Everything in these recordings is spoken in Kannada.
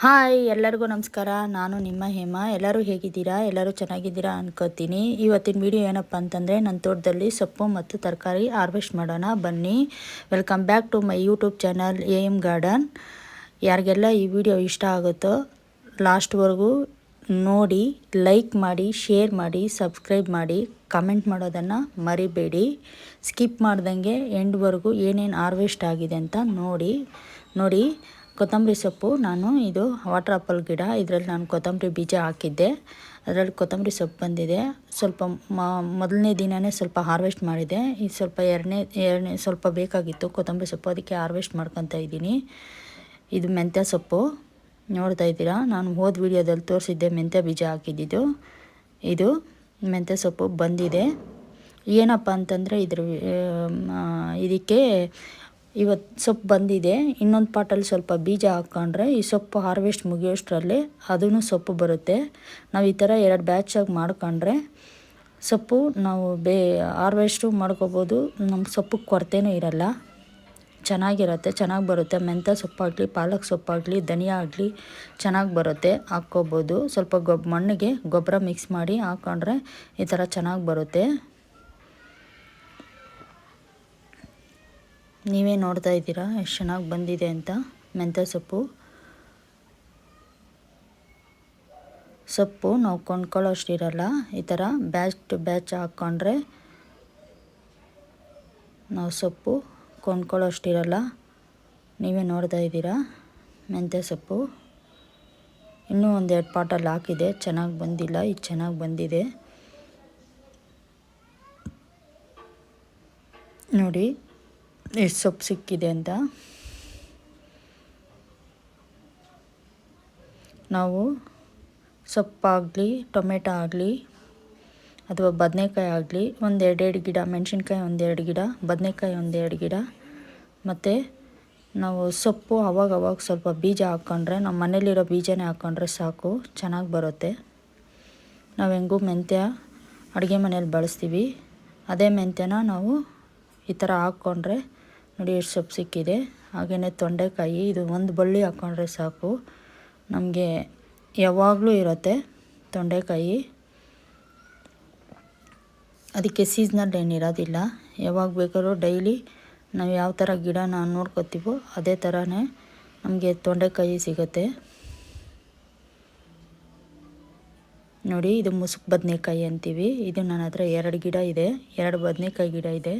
ಹಾಯ್ ಎಲ್ಲರಿಗೂ ನಮಸ್ಕಾರ. ನಾನು ನಿಮ್ಮ ಹೇಮ. ಎಲ್ಲರೂ ಹೇಗಿದ್ದೀರಾ? ಎಲ್ಲರೂ ಚೆನ್ನಾಗಿದ್ದೀರಾ ಅನ್ಕೋತೀನಿ. ಇವತ್ತಿನ ವಿಡಿಯೋ ಏನಪ್ಪ ಅಂತಂದರೆ, ನನ್ನ ತೋಟದಲ್ಲಿ ಸೊಪ್ಪು ಮತ್ತು ತರಕಾರಿ ಹಾರ್ವೆಸ್ಟ್ ಮಾಡೋಣ ಬನ್ನಿ. Welcome back to my YouTube channel AM garden. ಯಾರಿಗೆಲ್ಲ ಈ ವಿಡಿಯೋ ಇಷ್ಟ ಆಗುತ್ತೋ ಲಾಸ್ಟ್ವರೆಗೂ ನೋಡಿ, ಲೈಕ್ ಮಾಡಿ, ಶೇರ್ ಮಾಡಿ, ಸಬ್ಸ್ಕ್ರೈಬ್ ಮಾಡಿ, ಕಮೆಂಟ್ ಮಾಡೋದನ್ನು ಮರಿಬೇಡಿ. ಸ್ಕಿಪ್ ಮಾಡ್ದಂಗೆ ಎಂಡ್ವರೆಗೂ ಏನೇನು ಹಾರ್ವೆಸ್ಟ್ ಆಗಿದೆ ಅಂತ ನೋಡಿ. ಕೊತ್ತಂಬರಿ ಸೊಪ್ಪು, ನಾನು ಇದು ವಾಟರ್ ಆಪಲ್ ಗಿಡ, ಇದರಲ್ಲಿ ನಾನು ಕೊತ್ತಂಬರಿ ಬೀಜ ಹಾಕಿದ್ದೆ. ಅದರಲ್ಲಿ ಕೊತ್ತಂಬರಿ ಸೊಪ್ಪು ಬಂದಿದೆ. ಸ್ವಲ್ಪ ಮೊದಲನೇ ದಿನವೇ ಸ್ವಲ್ಪ ಹಾರ್ವೆಸ್ಟ್ ಮಾಡಿದೆ. ಇದು ಸ್ವಲ್ಪ ಎರಡನೇ ಸ್ವಲ್ಪ ಬೇಕಾಗಿತ್ತು ಕೊತ್ತಂಬರಿ ಸೊಪ್ಪು, ಅದಕ್ಕೆ ಹಾರ್ವೆಸ್ಟ್ ಮಾಡ್ಕೊತಾ ಇದ್ದೀನಿ. ಇದು ಮೆಂತ್ಯ ಸೊಪ್ಪು ನೋಡ್ತಾ ಇದ್ದೀರಾ. ನಾನು ಹೋದ ವಿಡಿಯೋದಲ್ಲಿ ತೋರಿಸಿದ್ದೆ ಮೆಂತ್ಯ ಬೀಜ ಹಾಕಿದ್ದಿದ್ದು. ಇದು ಮೆಂತ್ಯ ಸೊಪ್ಪು ಬಂದಿದೆ. ಏನಪ್ಪ ಅಂತಂದರೆ ಇದಕ್ಕೆ ಇವತ್ತು ಸೊಪ್ಪು ಬಂದಿದೆ. ಇನ್ನೊಂದು ಪಾಟಲ್ಲಿ ಸ್ವಲ್ಪ ಬೀಜ ಹಾಕ್ಕೊಂಡ್ರೆ ಈ ಸೊಪ್ಪು ಹಾರ್ವೆಸ್ಟ್ ಮುಗಿಯೋಷ್ಟರಲ್ಲಿ ಅದೂ ಸೊಪ್ಪು ಬರುತ್ತೆ. ನಾವು ಈ ಥರ 2 ಬ್ಯಾಚಾಗಿ ಮಾಡ್ಕೊಂಡ್ರೆ ಸೊಪ್ಪು ನಾವು ಹಾರ್ವೆಸ್ಟು ಮಾಡ್ಕೋಬೋದು. ನಮ್ಗೆ ಸೊಪ್ಪು ಕೊರತೆನೂ ಇರಲ್ಲ, ಚೆನ್ನಾಗಿರುತ್ತೆ, ಚೆನ್ನಾಗಿ ಬರುತ್ತೆ. ಮೆಂತ್ಯ ಸೊಪ್ಪಾಗಲಿ, ಪಾಲಕ್ ಸೊಪ್ಪಾಗಲಿ, ಧನಿಯಾ ಆಗಲಿ ಚೆನ್ನಾಗಿ ಬರುತ್ತೆ, ಹಾಕ್ಕೋಬೋದು. ಸ್ವಲ್ಪ ಮಣ್ಣಿಗೆ ಗೊಬ್ಬರ ಮಿಕ್ಸ್ ಮಾಡಿ ಹಾಕ್ಕೊಂಡ್ರೆ ಈ ಥರ ಚೆನ್ನಾಗಿ ಬರುತ್ತೆ. ನೀವೇ ನೋಡ್ತಾ ಇದ್ದೀರಾ ಎಷ್ಟು ಚೆನ್ನಾಗಿ ಬಂದಿದೆ ಅಂತ. ಮೆಂತ್ಯ ಸೊಪ್ಪು ನಾವು ಕೊಂಡ್ಕೊಳ್ಳೋಷ್ಟಿರಲ್ಲ. ಈ ಥರ ಬ್ಯಾಚ್ ಟು ಬ್ಯಾಚ್ ಹಾಕ್ಕೊಂಡ್ರೆ ನಾವು ಸೊಪ್ಪು ಕೊಂಡ್ಕೊಳ್ಳೋಷ್ಟಿರಲ್ಲ. ನೀವೇ ನೋಡ್ತಾ ಇದ್ದೀರಾ ಮೆಂತ್ಯ ಸೊಪ್ಪು. ಇನ್ನೂ 1-2 ಪಾಟಲ್ಲಿ ಹಾಕಿದೆ, ಚೆನ್ನಾಗಿ ಬಂದಿಲ್ಲ. ಇದು ಚೆನ್ನಾಗಿ ಬಂದಿದೆ ನೋಡಿ ಎಷ್ಟು ಸೊಪ್ಪು ಸಿಕ್ಕಿದೆ ಅಂತ. ನಾವು ಸೊಪ್ಪಾಗಲಿ, ಟೊಮೆಟೊ ಆಗಲಿ, ಅಥವಾ ಬದನೆಕಾಯಿ ಆಗಲಿ, 1-2 ಗಿಡ, ಮೆಣಸಿನ್ಕಾಯಿ 1-2 ಗಿಡ, ಬದನೆಕಾಯಿ 1-2 ಗಿಡ, ಮತ್ತು ನಾವು ಸೊಪ್ಪು ಅವಾಗವಾಗ ಸ್ವಲ್ಪ ಬೀಜ ಹಾಕ್ಕೊಂಡ್ರೆ, ನಮ್ಮ ಮನೇಲಿರೋ ಬೀಜನೇ ಹಾಕ್ಕೊಂಡ್ರೆ ಸಾಕು, ಚೆನ್ನಾಗಿ ಬರುತ್ತೆ. ನಾವು ಹೆಂಗೂ ಮೆಂತ್ಯ ಅಡುಗೆ ಮನೇಲಿ ಬಳಸ್ತೀವಿ, ಅದೇ ಮೆಂತ್ಯನ ನಾವು ಈ ಥರ ಹಾಕ್ಕೊಂಡ್ರೆ ನೋಡಿ ಎಷ್ಟು ಸೊಪ್ಪು ಸಿಕ್ಕಿದೆ. ಹಾಗೆಯೇ ತೊಂಡೆಕಾಯಿ, ಇದು 1 ಬಳ್ಳಿ ಹಾಕ್ಕೊಂಡ್ರೆ ಸಾಕು, ನಮಗೆ ಯಾವಾಗಲೂ ಇರುತ್ತೆ ತೊಂಡೆಕಾಯಿ. ಅದಕ್ಕೆ ಸೀಸ್ನಲ್ ಏನಿರೋದಿಲ್ಲ, ಯಾವಾಗ ಬೇಕಾದ್ರೂ ಡೈಲಿ ನಾವು ಯಾವ ಥರ ಗಿಡನ ನೋಡ್ಕೋತೀವೋ ಅದೇ ಥರನೇ ನಮಗೆ ತೊಂಡೆಕಾಯಿ ಸಿಗುತ್ತೆ ನೋಡಿ. ಇದು ಮುಸುಕು ಬದನೆಕಾಯಿ ಅಂತೀವಿ. ಇದು ನನ್ನ ಹತ್ರ 2 ಗಿಡ ಇದೆ, 2 ಬದನೆಕಾಯಿ ಗಿಡ ಇದೆ.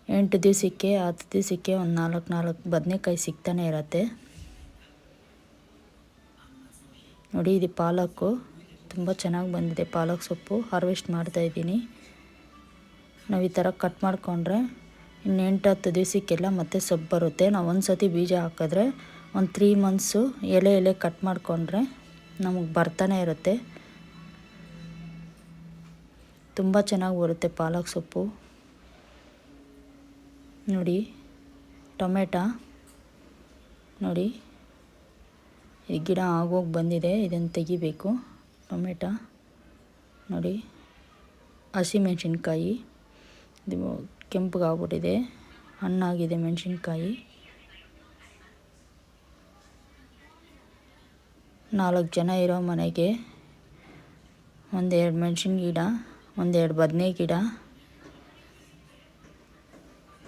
8 ದಿವಸಕ್ಕೆ 10 ದಿವಸಕ್ಕೆ ಒಂದು 4 ಬದನೆಕಾಯಿ ಸಿಗ್ತಾನೆ ಇರುತ್ತೆ ನೋಡಿ. ಇದು ಪಾಲಕ್ಕು, ತುಂಬ ಚೆನ್ನಾಗಿ ಬಂದಿದೆ ಪಾಲಕ್ ಸೊಪ್ಪು. ಹಾರ್ವೆಸ್ಟ್ ಮಾಡ್ತಾಯಿದ್ದೀನಿ. ನಾವು ಈ ಥರ ಕಟ್ ಮಾಡಿಕೊಂಡ್ರೆ ಇನ್ನು 8-10 ದಿವಸಕ್ಕೆಲ್ಲ ಮತ್ತೆ ಸೊಪ್ಪು ಬರುತ್ತೆ. ನಾವು ಒಂದು ಸತಿ ಬೀಜ ಹಾಕಿದ್ರೆ ಒಂದು 3 ಮಂತ್ಸು ಎಲೆ ಕಟ್ ಮಾಡಿಕೊಂಡ್ರೆ ನಮಗೆ ಬರ್ತಾನೆ ಇರುತ್ತೆ. ತುಂಬ ಚೆನ್ನಾಗಿ ಬರುತ್ತೆ ಪಾಲಕ್ ಸೊಪ್ಪು ನೋಡಿ. ಟೊಮೆಟೊ ನೋಡಿ, ಈ ಗಿಡ ಆಗೋಗಿ ಬಂದಿದೆ, ಇದನ್ನು ತೆಗಿಬೇಕು. ಟೊಮೆಟೊ ನೋಡಿ, ಹಸಿಮೆಣ್ಸಿನ್ಕಾಯಿ ಇದು ಕೆಂಪಗಾಗ್ಬಿಟ್ಟಿದೆ, ಹಣ್ಣಾಗಿದೆ ಮೆಣಸಿನ್ಕಾಯಿ. 4 ಜನ ಇರೋ ಮನೆಗೆ 1-2 ಮೆಣಸಿನ ಗಿಡ, 1-2 ಬದನೆ ಗಿಡ,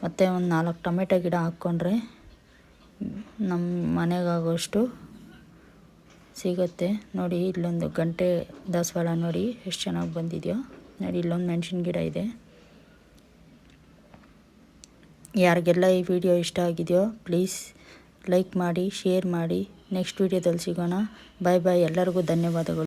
ಮತ್ತು ಒಂದು 4 ಟೊಮೆಟೊ ಗಿಡ ಹಾಕ್ಕೊಂಡ್ರೆ ನಮ್ಮ ಮನೆಗಾಗೋಷ್ಟು ಸಿಗುತ್ತೆ ನೋಡಿ. ಇಲ್ಲೊಂದು ಗಂಟೆ ದಾಸವಾಳ ನೋಡಿ ಎಷ್ಟು ಚೆನ್ನಾಗಿ ಬಂದಿದೆಯೋ ನೋಡಿ. ಇಲ್ಲೊಂದು ಮೆಣಸಿನ ಗಿಡ ಇದೆ. ಯಾರಿಗೆಲ್ಲ ಈ ವಿಡಿಯೋ ಇಷ್ಟ ಆಗಿದೆಯೋ ಪ್ಲೀಸ್ ಲೈಕ್ ಮಾಡಿ, ಶೇರ್ ಮಾಡಿ. ನೆಕ್ಸ್ಟ್ ವಿಡಿಯೋದಲ್ಲಿ ಸಿಗೋಣ. ಬಾಯ್ ಬಾಯ್. ಎಲ್ಲರಿಗೂ ಧನ್ಯವಾದಗಳು.